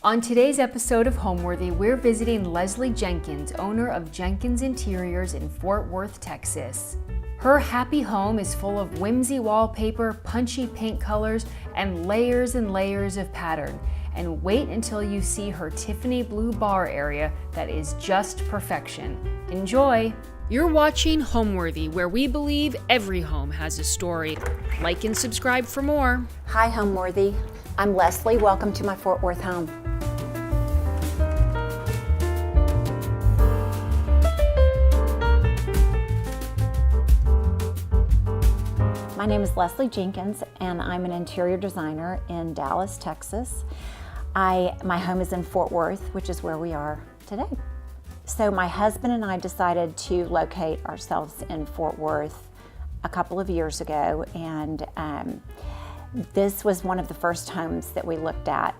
On today's episode of Homeworthy, we're visiting Leslie Jenkins, owner of Jenkins Interiors in Fort Worth, Texas. Her happy home is full of whimsy wallpaper, punchy paint colors, and layers of pattern. And wait until you see her Tiffany blue bar area that is just perfection. Enjoy! You're watching Homeworthy, where we believe every home has a story. Like and subscribe for more. Hi, Homeworthy. I'm Leslie. Welcome to my Fort Worth home. My name is Leslie Jenkins, and I'm an interior designer in Dallas, Texas. My home is in Fort Worth, which is where we are today. So my husband and I decided to locate ourselves in Fort Worth a couple of years ago, and this was one of the first homes that we looked at,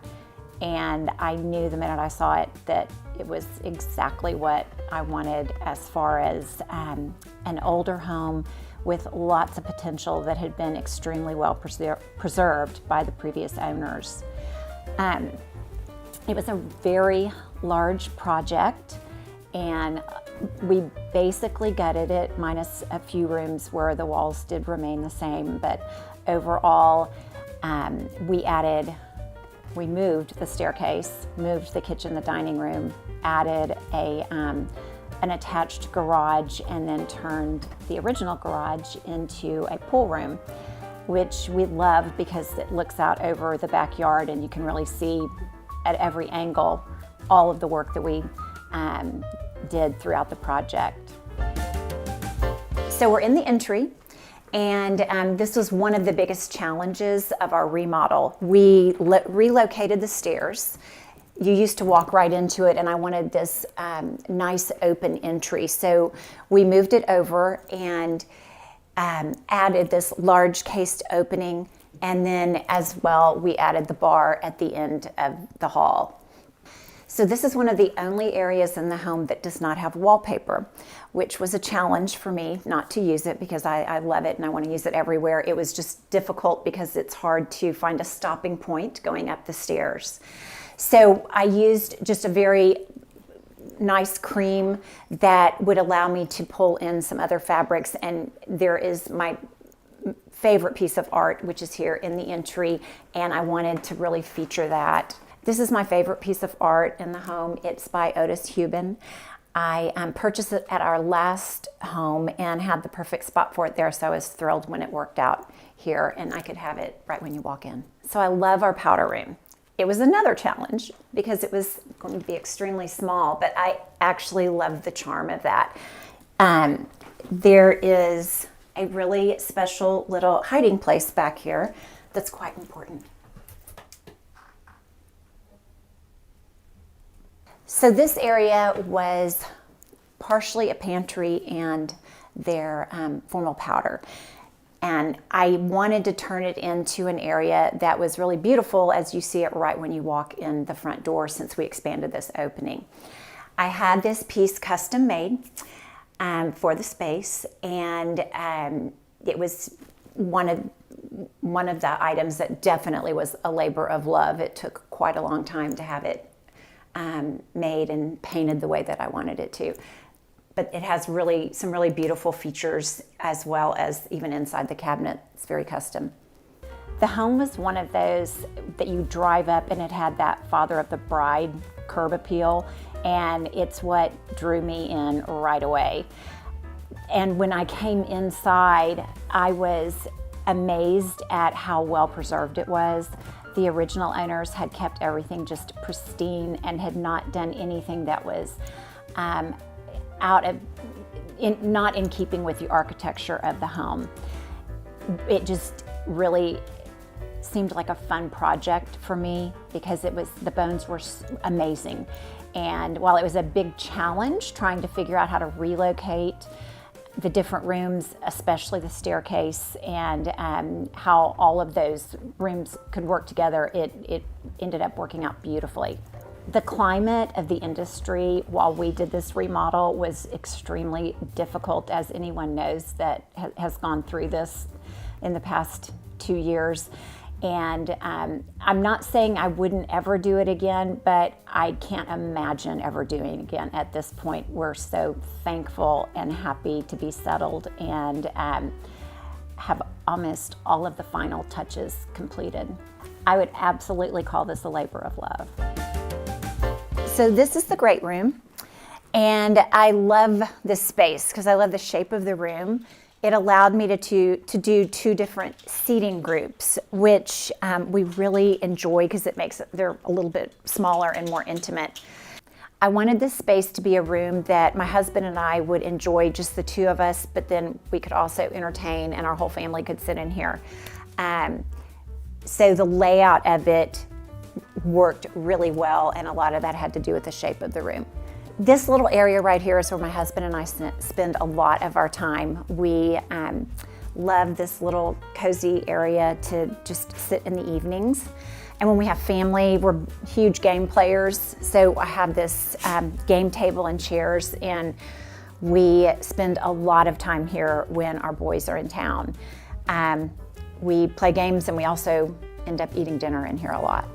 and I knew the minute I saw it that it was exactly what I wanted as far as an older home with lots of potential that had been extremely well preserved by the previous owners. It was a very large project, and we basically gutted it, minus a few rooms where the walls did remain the same, but overall we moved the staircase, moved the kitchen, the dining room, added an attached garage, and then turned the original garage into a pool room, which we love because it looks out over the backyard and you can really see at every angle all of the work that we did throughout the project. So we're in the entry, and this was one of the biggest challenges of our remodel. We relocated the stairs. You used to walk right into it, and I wanted this nice open entry. So we moved it over and added this large cased opening, and then as well we added the bar at the end of the hall. So this is one of the only areas in the home that does not have wallpaper, which was a challenge for me not to use it because I love it and I want to use it everywhere. It was just difficult because it's hard to find a stopping point going up the stairs. So I used just a very nice cream that would allow me to pull in some other fabrics, and there is my favorite piece of art, which is here in the entry, and I wanted to really feature that. This is my favorite piece of art in the home. It's by Otis Huben. I purchased it at our last home and had the perfect spot for it there, so I was thrilled when it worked out here and I could have it right when you walk in. So I love our powder room. It was another challenge because it was going to be extremely small, but I actually love the charm of that. There is a really special little hiding place back here that's quite important. So this area was partially a pantry and their formal powder. And I wanted to turn it into an area that was really beautiful as you see it right when you walk in the front door, since we expanded this opening. I had this piece custom made for the space, and it was one of the items that definitely was a labor of love. It took quite a long time to have it made and painted the way that I wanted it to. But it has some really beautiful features, as well as even inside the cabinet. It's very custom. The home was one of those that you drive up and it had that father of the bride curb appeal, and it's what drew me in right away. And when I came inside, I was amazed at how well preserved it was. The original owners had kept everything just pristine and had not done anything that was not in keeping with the architecture of the home. It just really seemed like a fun project for me because the bones were amazing. And while it was a big challenge trying to figure out how to relocate the different rooms, especially the staircase, and how all of those rooms could work together, it ended up working out beautifully. The climate of the industry while we did this remodel was extremely difficult, as anyone knows that has gone through this in the past 2 years. And I'm not saying I wouldn't ever do it again, but I can't imagine ever doing it again at this point. We're so thankful and happy to be settled and have almost all of the final touches completed. I would absolutely call this a labor of love. So this is the great room, and I love this space because I love the shape of the room. It allowed me to do two different seating groups, which we really enjoy because they're a little bit smaller and more intimate. I wanted this space to be a room that my husband and I would enjoy, just the two of us, but then we could also entertain and our whole family could sit in here. So the layout of it worked really well, and a lot of that had to do with the shape of the room. This little area right here is where my husband and I spend a lot of our time. We love this little cozy area to just sit in the evenings. And when we have family, we're huge game players. So I have this game table and chairs, and we spend a lot of time here when our boys are in town. We play games, and we also end up eating dinner in here a lot.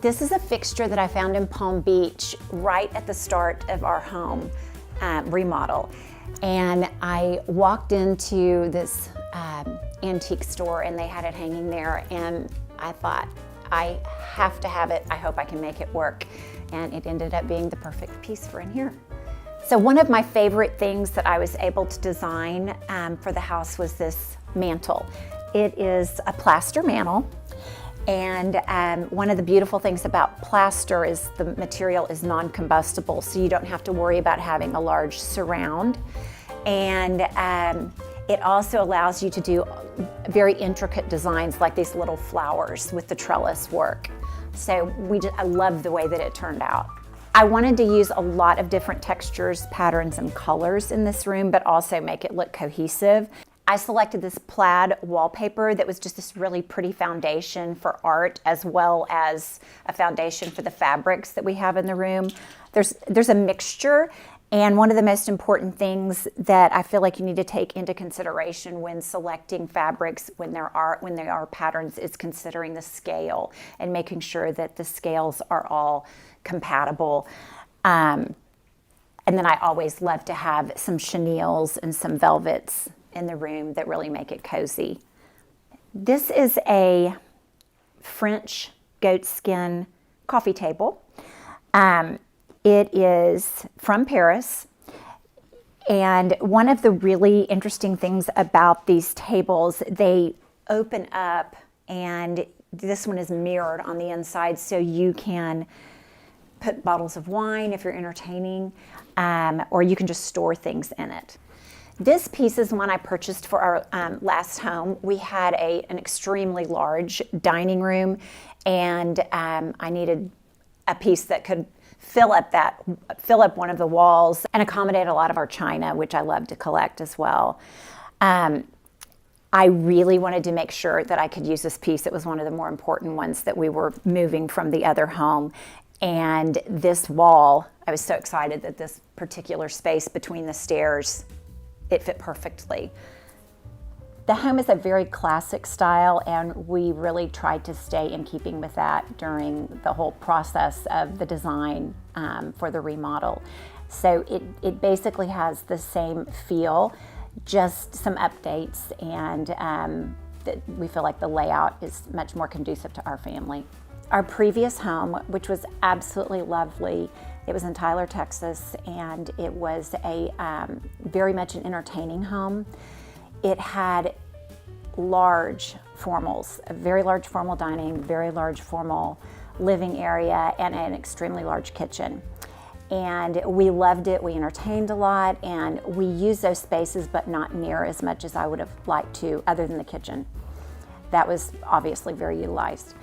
This is a fixture that I found in Palm Beach right at the start of our home remodel. And I walked into this antique store, and they had it hanging there, and I thought, I have to have it. I hope I can make it work. And it ended up being the perfect piece for in here. So one of my favorite things that I was able to design for the house was this mantle. It is a plaster mantle. And one of the beautiful things about plaster is the material is non-combustible, so you don't have to worry about having a large surround. And it also allows you to do very intricate designs like these little flowers with the trellis work. So I love the way that it turned out. I wanted to use a lot of different textures, patterns, and colors in this room, but also make it look cohesive. I selected this plaid wallpaper that was just this really pretty foundation for art, as well as a foundation for the fabrics that we have in the room. There's a mixture, and one of the most important things that I feel like you need to take into consideration when selecting fabrics, when there are patterns, is considering the scale and making sure that the scales are all compatible. And then I always love to have some chenilles and some velvets in the room that really make it cozy. This is a French goatskin coffee table. It is from Paris, and one of the really interesting things about these tables, they open up, and this one is mirrored on the inside, so you can put bottles of wine if you're entertaining, or you can just store things in it. This piece is one I purchased for our last home. We had an extremely large dining room, and I needed a piece that could fill up one of the walls and accommodate a lot of our china, which I love to collect as well. I really wanted to make sure that I could use this piece. It was one of the more important ones that we were moving from the other home. And this wall, I was so excited that this particular space between the stairs, it fit perfectly. The home is a very classic style, and we really tried to stay in keeping with that during the whole process of the design for the remodel. So it basically has the same feel, just some updates, and we feel like the layout is much more conducive to our family. Our previous home, which was absolutely lovely, it was in Tyler, Texas, and it was very much an entertaining home. It had large formals, a very large formal dining, very large formal living area, and an extremely large kitchen. And we loved it. We entertained a lot, and we used those spaces, but not near as much as I would have liked to, other than the kitchen. That was obviously very utilized.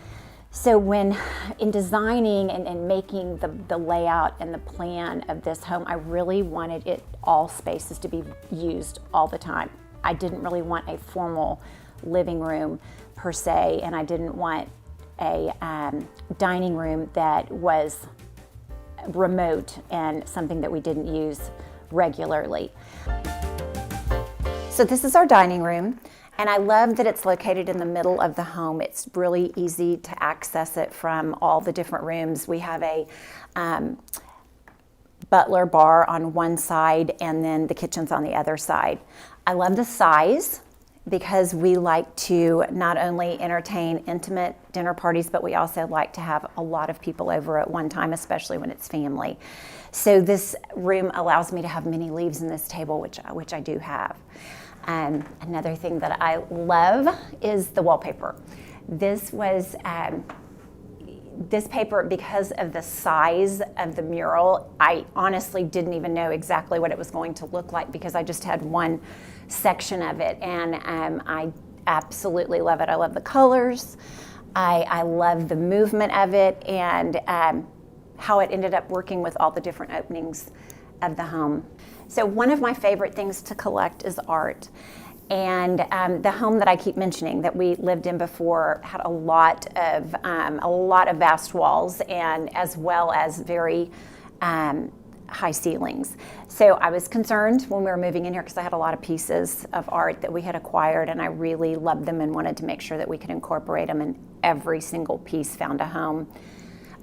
So when in designing and making the layout and the plan of this home, I really wanted all spaces to be used all the time. I didn't really want a formal living room per se, and I didn't want a dining room that was remote and something that we didn't use regularly. So this is our dining room, And I love that it's located in the middle of the home. It's really easy to access it from all the different rooms. We have a butler bar on one side and then the kitchen's on the other side. I love the size because we like to not only entertain intimate dinner parties, but we also like to have a lot of people over at one time, especially when it's family. So this room allows me to have many leaves in this table, which I do have. Another thing that I love is the wallpaper. This was this paper, because of the size of the mural, I honestly didn't even know exactly what it was going to look like because I just had one section of it, and I absolutely love it. I love the colors. I love the movement of it, and how it ended up working with all the different openings of the home. So one of my favorite things to collect is art. And the home that I keep mentioning that we lived in before had a lot of vast walls, and as well as very high ceilings. So I was concerned when we were moving in here because I had a lot of pieces of art that we had acquired, and I really loved them and wanted to make sure that we could incorporate them, and every single piece found a home.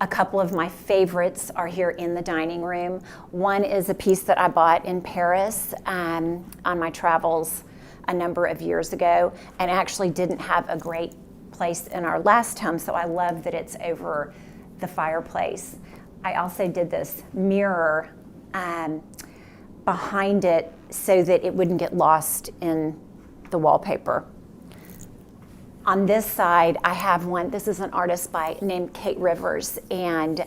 A couple of my favorites are here in the dining room. One is a piece that I bought in Paris on my travels a number of years ago, and actually didn't have a great place in our last home, so I love that it's over the fireplace. I also did this mirror behind it so that it wouldn't get lost in the wallpaper. On this side, I have one. This is an artist named Kate Rivers, and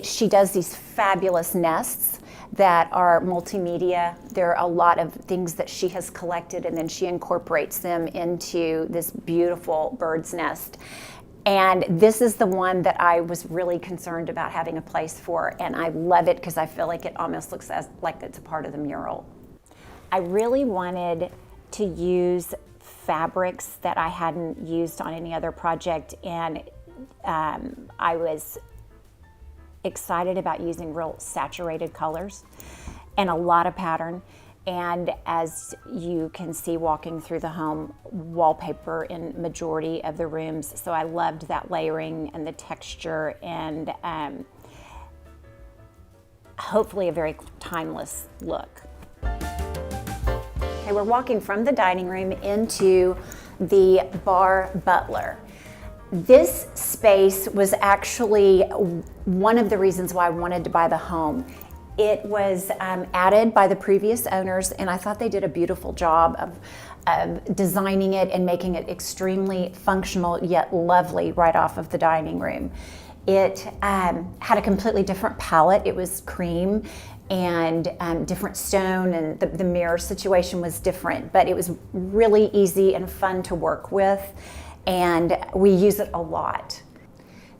she does these fabulous nests that are multimedia. There are a lot of things that she has collected, and then she incorporates them into this beautiful bird's nest. And this is the one that I was really concerned about having a place for, and I love it because I feel like it almost looks like it's a part of the mural. I really wanted to use fabrics that I hadn't used on any other project, and I was excited about using real saturated colors and a lot of pattern. And as you can see walking through the home, wallpaper in majority of the rooms. So I loved that layering and the texture, and hopefully a very timeless look. Okay, we're walking from the dining room into the bar butler. This space was actually one of the reasons why I wanted to buy the home. It was added by the previous owners, and I thought they did a beautiful job of designing it and making it extremely functional yet lovely right off of the dining room. It had a completely different palette. It was cream and different stone, and the mirror situation was different, but it was really easy and fun to work with, and we use it a lot.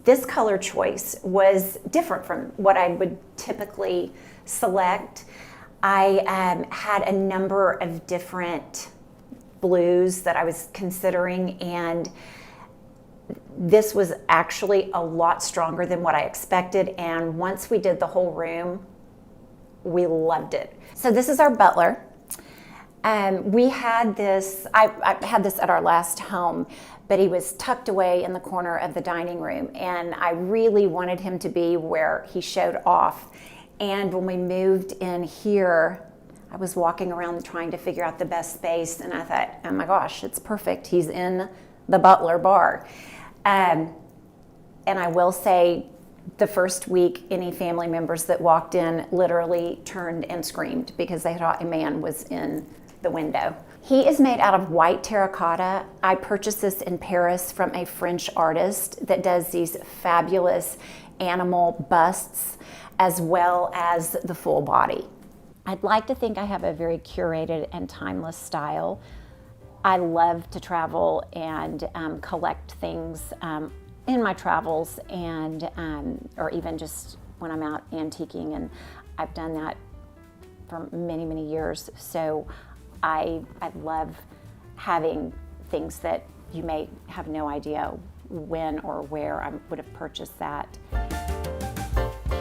This color choice was different from what I would typically select. I had a number of different blues that I was considering, and this was actually a lot stronger than what I expected, and once we did the whole room, we loved it. So this is our butler. We had this, I had this at our last home, but he was tucked away in the corner of the dining room, and I really wanted him to be where he showed off. And when we moved in here, I was walking around trying to figure out the best space, and I thought, oh my gosh, it's perfect. He's in the butler bar. And I will say, the first week, any family members that walked in literally turned and screamed because they thought a man was in the window. He is made out of white terracotta. I purchased this in Paris from a French artist that does these fabulous animal busts as well as the full body. I'd like to think I have a very curated and timeless style. I love to travel and collect things in my travels, and or even just when I'm out antiquing, and I've done that for many, many years. So I love having things that you may have no idea when or where I would have purchased that.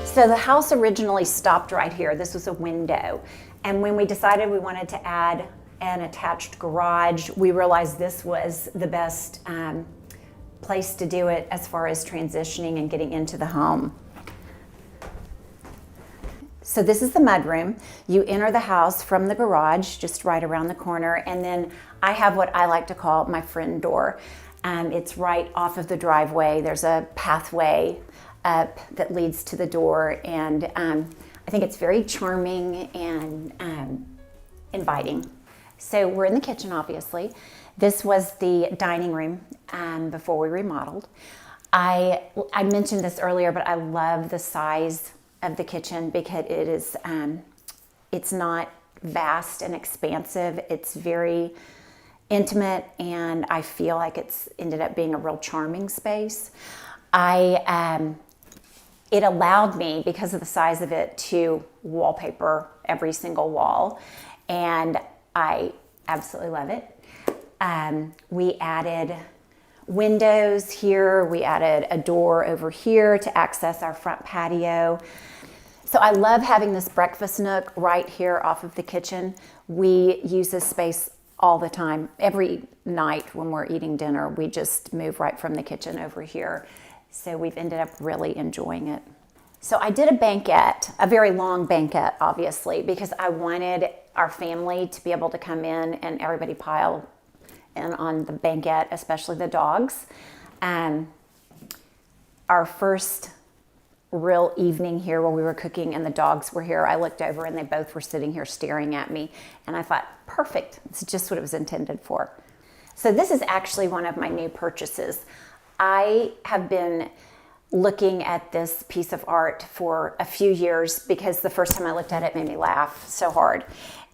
So the house originally stopped right here. This was a window. And when we decided we wanted to add an attached garage, we realized this was the best place to do it as far as transitioning and getting into the home. So this is the mudroom. You enter the house from the garage, just right around the corner, and then I have what I like to call my friend door. It's right off of the driveway. There's a pathway up that leads to the door, and I think it's very charming and inviting. So we're in the kitchen, obviously. This was the dining room before we remodeled. I mentioned this earlier, but I love the size of the kitchen because it is, it's not vast and expansive. It's very intimate, and I feel like it's ended up being a real charming space. It allowed me, because of the size of it, to wallpaper every single wall, and I absolutely love it. We added windows here. We added a door over here to access our front patio. So I love having this breakfast nook right here off of the kitchen. We use this space all the time. Every night when we're eating dinner, we just move right from the kitchen over here. So we've ended up really enjoying it. So I did a banquette, a very long banquette, obviously, because I wanted our family to be able to come in and everybody pile in on the banquette, especially the dogs. Our first real evening here where we were cooking and the dogs were here, I looked over and they both were sitting here staring at me, and I thought, perfect, it's just what it was intended for. So this is actually one of my new purchases. I have been looking at this piece of art for a few years because the first time I looked at it made me laugh so hard.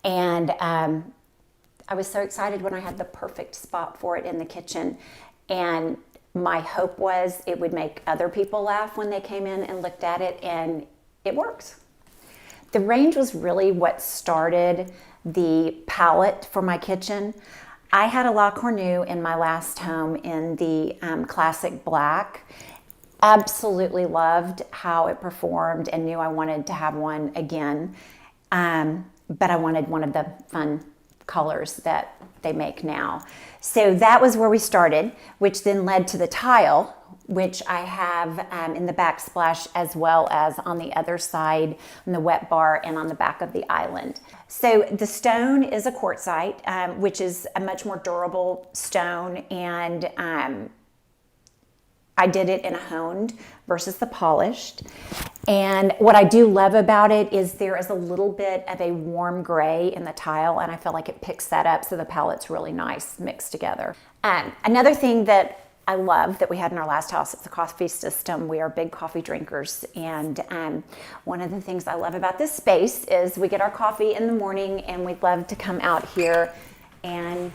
And I was so excited when I had the perfect spot for it in the kitchen. And my hope was it would make other people laugh when they came in and looked at it, and it worked. The range was really what started the palette for my kitchen. I had a La Cornue in my last home in the classic black. Absolutely loved how it performed and knew I wanted to have one again. But I wanted one of the fun colors that they make now. So that was where we started, which then led to the tile, which I have in the backsplash as well as on the other side, on the wet bar and on the back of the island. So the stone is a quartzite, which is a much more durable stone, and I did it in a honed versus the polished. And what I do love about it is there is a little bit of a warm gray in the tile, and I feel like it picks that up, so the palette's really nice mixed together. Another thing that I love that we had in our last house is the coffee system. We are big coffee drinkers, and one of the things I love about this space is we get our coffee in the morning, and we love to come out here and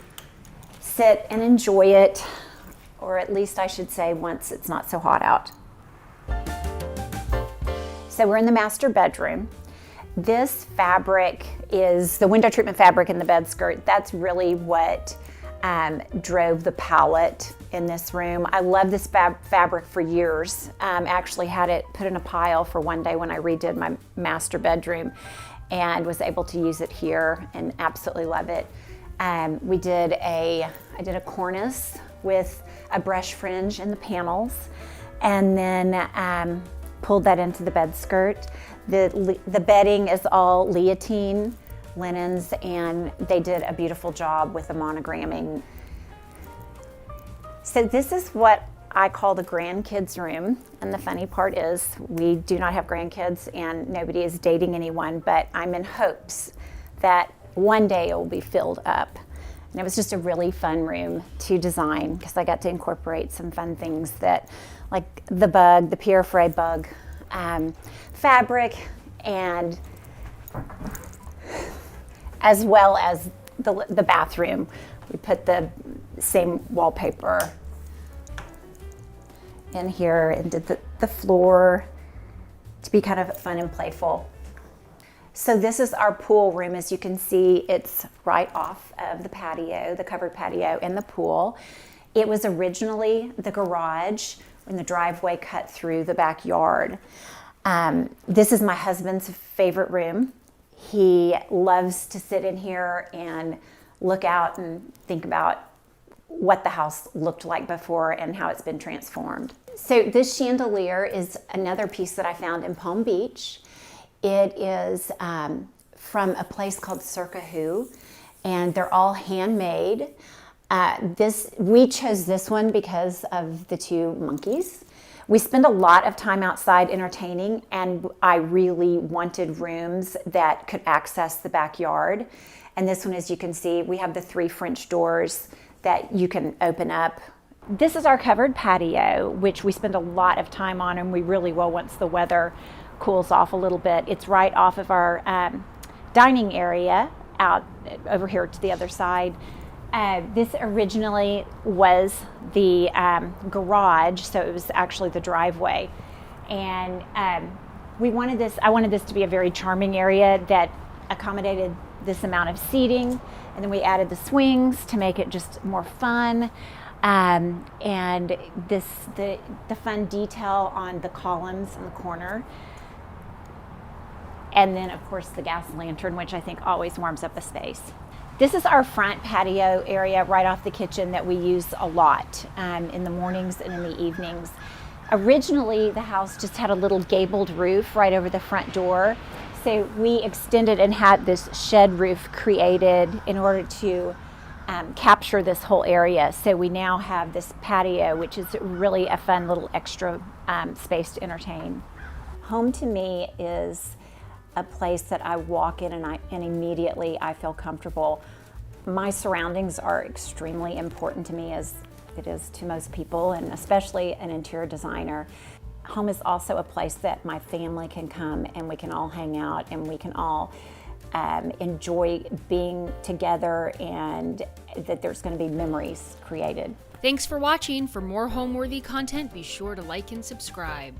sit and enjoy it, or at least I should say once it's not so hot out. So we're in the master bedroom. This fabric is the window treatment fabric in the bed skirt. That's really what drove the palette in this room. I love this fabric for years. Actually had it put in a pile for one day when I redid my master bedroom, and was able to use it here and absolutely love it. I did a cornice with a brush fringe in the panels, and then pulled that into the bed skirt. The bedding is all Leontine linens, and they did a beautiful job with the monogramming. So this is what I call the grandkids room, and the funny part is we do not have grandkids and nobody is dating anyone, but I'm in hopes that one day it will be filled up. And it was just a really fun room to design because I got to incorporate some fun things that, like the Pierre Frey bug fabric, and as well as the bathroom. We put the same wallpaper in here and did the floor to be kind of fun and playful. So this is our pool room. As you can see, it's right off of the patio, the covered patio and the pool. It was originally the garage when the driveway cut through the backyard. This is my husband's favorite room. He loves to sit in here and look out and think about what the house looked like before and how it's been transformed. So this chandelier is another piece that I found in Palm Beach. It is from a place called Circa Who, and they're all handmade. We chose this one because of the two monkeys. We spend a lot of time outside entertaining, and I really wanted rooms that could access the backyard. And this one, as you can see, we have the 3 French doors that you can open up. This is our covered patio, which we spend a lot of time on, and we really will once the weather cools off a little bit. It's right off of our dining area out over here to the other side. This originally was the garage, so it was actually the driveway. And I wanted this to be a very charming area that accommodated this amount of seating. And then we added the swings to make it just more fun. And the fun detail on the columns in the corner. And then, of course, the gas lantern, which I think always warms up the space. This is our front patio area right off the kitchen that we use a lot in the mornings and in the evenings. Originally, the house just had a little gabled roof right over the front door. So we extended and had this shed roof created in order to capture this whole area. So we now have this patio, which is really a fun little extra space to entertain. Home to me is a place that I walk in and immediately I feel comfortable. My surroundings are extremely important to me, as it is to most people, and especially an interior designer. Home is also a place that my family can come and we can all hang out and we can all enjoy being together, and that there's going to be memories created. Thanks for watching. For more Homeworthy content, be sure to like and subscribe.